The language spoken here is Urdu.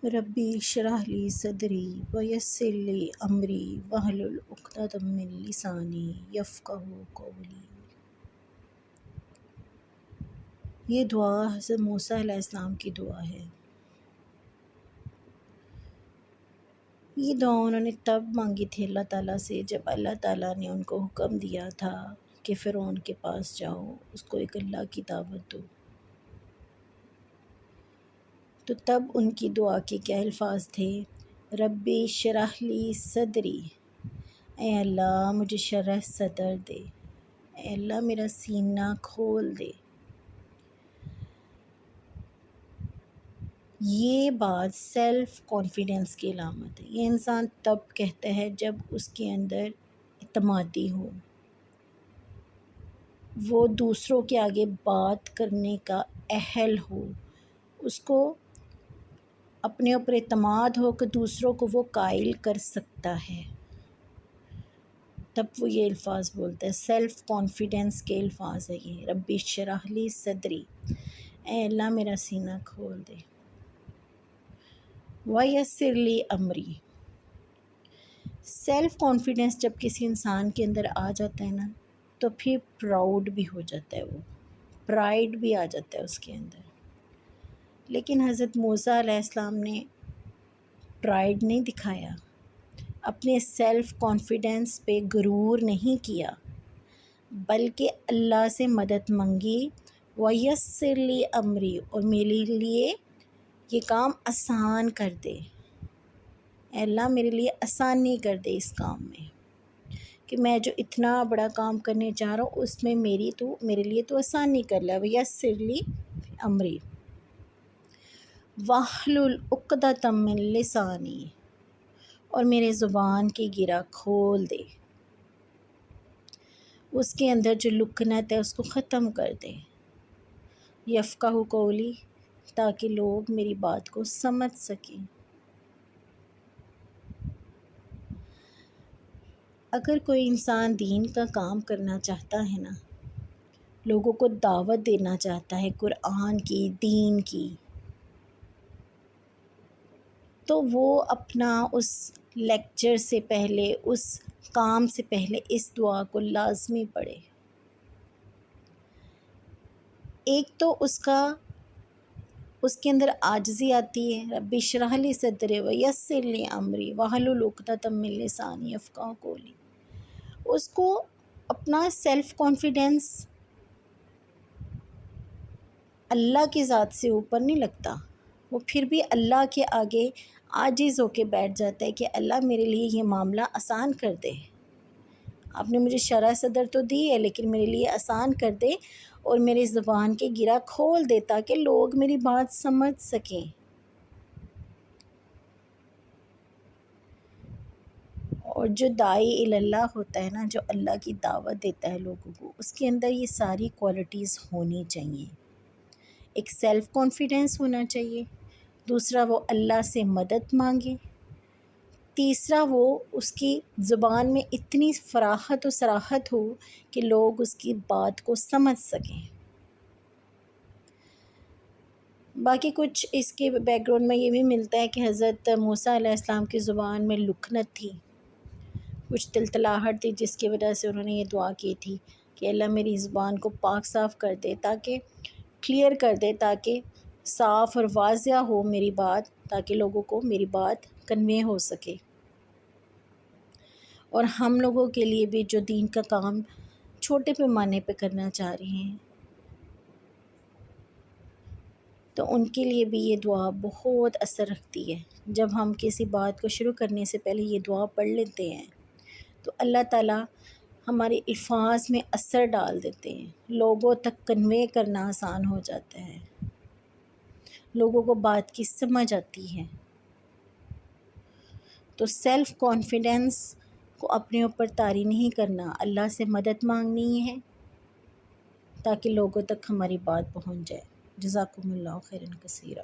ربی اشرح لی صدری ویسر لی امری واحلل عقدۃ من لسانی یفقہوا قولی۔ یہ دعا حضرت موسیٰ علیہ السلام کی دعا ہے۔ یہ دعا انہوں نے تب مانگی تھی اللہ تعالیٰ سے جب اللہ تعالیٰ نے ان کو حکم دیا تھا کہ فرعون کے پاس جاؤ، اس کو ایک اللہ کی دعوت دو۔ تو تب ان کی دعا کے کیا الفاظ تھے؟ ربی اشرح لی صدری، اے اللہ مجھے شرح صدر دے، اے اللہ میرا سینہ کھول دے۔ یہ بات سیلف کانفیڈنس کی علامت ہے۔ یہ انسان تب کہتا ہے جب اس کے اندر اعتمادی ہو، وہ دوسروں کے آگے بات کرنے کا اہل ہو، اس کو اپنے اوپر اعتماد ہو کہ دوسروں کو وہ قائل کر سکتا ہے، تب وہ یہ الفاظ بولتا ہے۔ سیلف کانفیڈنس کے الفاظ ہیں یہ، ربی اشرح لی صدری، اے اللہ میرا سینہ کھول دے، ویسر لی امری۔ سیلف کانفیڈنس جب کسی انسان کے اندر آ جاتا ہے نا تو پھر پراؤڈ بھی ہو جاتا ہے، وہ پرائڈ بھی آ جاتا ہے اس کے اندر۔ لیکن حضرت موسیٰ علیہ السلام نے پرائڈ نہیں دکھایا، اپنے سیلف کانفیڈنس پہ غرور نہیں کیا، بلکہ اللہ سے مدد منگی، وَيَسِّرْ لِي أَمْرِي، اور میرے لیے یہ کام آسان کر دے، اے اللہ میرے لیے آسانی کر دے اس کام میں، کہ میں جو اتنا بڑا کام کرنے چاہ رہا ہوں اس میں میرے لیے تو آسانی کر لے، وَيَسِّرْ لِي أَمْرِي وَاحْلُلْ عُقْدَةً مِّن لِّسَانِي، اور میرے زبان کی گرہ کھول دے، اس کے اندر جو لکنت ہے اس کو ختم کر دے، یفقہوا قولی، تاکہ لوگ میری بات کو سمجھ سکیں۔ اگر کوئی انسان دین کا کام کرنا چاہتا ہے نا، لوگوں کو دعوت دینا چاہتا ہے قرآن کی، دین کی، تو وہ اپنا اس لیکچر سے پہلے، اس کام سے پہلے اس دعا کو لازمی پڑھے۔ ایک تو اس کے اندر عاجزی آتی ہے، ربی اشرح لی صدری ویسر لی امری واحلل عقدۃ من لسانی یفقہوا قولی۔ اس کو اپنا سیلف کانفیڈنس اللہ کی ذات سے اوپر نہیں لگتا، وہ پھر بھی اللہ کے آگے عاجز ہو کے بیٹھ جاتا ہے کہ اللہ میرے لیے یہ معاملہ آسان کر دے، آپ نے مجھے شرح صدر تو دی ہے لیکن میرے لیے آسان کر دے، اور میری زبان کی گرہ کھول دے تاکہ لوگ میری بات سمجھ سکیں۔ اور جو داعی اللہ ہوتا ہے نا، جو اللہ کی دعوت دیتا ہے لوگوں کو، اس کے اندر یہ ساری کوالٹیز ہونی چاہیے۔ ایک سیلف کانفیڈنس ہونا چاہیے، دوسرا وہ اللہ سے مدد مانگے، تیسرا وہ اس کی زبان میں اتنی فراخت و صراحت ہو کہ لوگ اس کی بات کو سمجھ سکیں۔ باقی کچھ اس کے بیک گراؤنڈ میں یہ بھی ملتا ہے کہ حضرت موسیٰ علیہ السلام کی زبان میں لکنت تھی، کچھ تلتلاہٹ تھی، جس کی وجہ سے انہوں نے یہ دعا کی تھی کہ اللہ میری زبان کو پاک صاف کر دے، تاکہ کلیئر کر دے، تاکہ صاف اور واضح ہو میری بات، تاکہ لوگوں کو میری بات کنوے ہو سکے۔ اور ہم لوگوں کے لیے بھی جو دین کا کام چھوٹے پیمانے پہ کرنا چاہ رہے ہیں، تو ان کے لیے بھی یہ دعا بہت اثر رکھتی ہے۔ جب ہم کسی بات کو شروع کرنے سے پہلے یہ دعا پڑھ لیتے ہیں تو اللہ تعالیٰ ہمارے الفاظ میں اثر ڈال دیتے ہیں، لوگوں تک کنوے کرنا آسان ہو جاتا ہے، لوگوں کو بات کی سمجھ آتی ہے۔ تو سیلف کانفیڈنس کو اپنے اوپر طاری نہیں کرنا، اللہ سے مدد مانگنی ہے تاکہ لوگوں تک ہماری بات پہنچ جائے۔ جزاکم اللہ خیرا کثیرا۔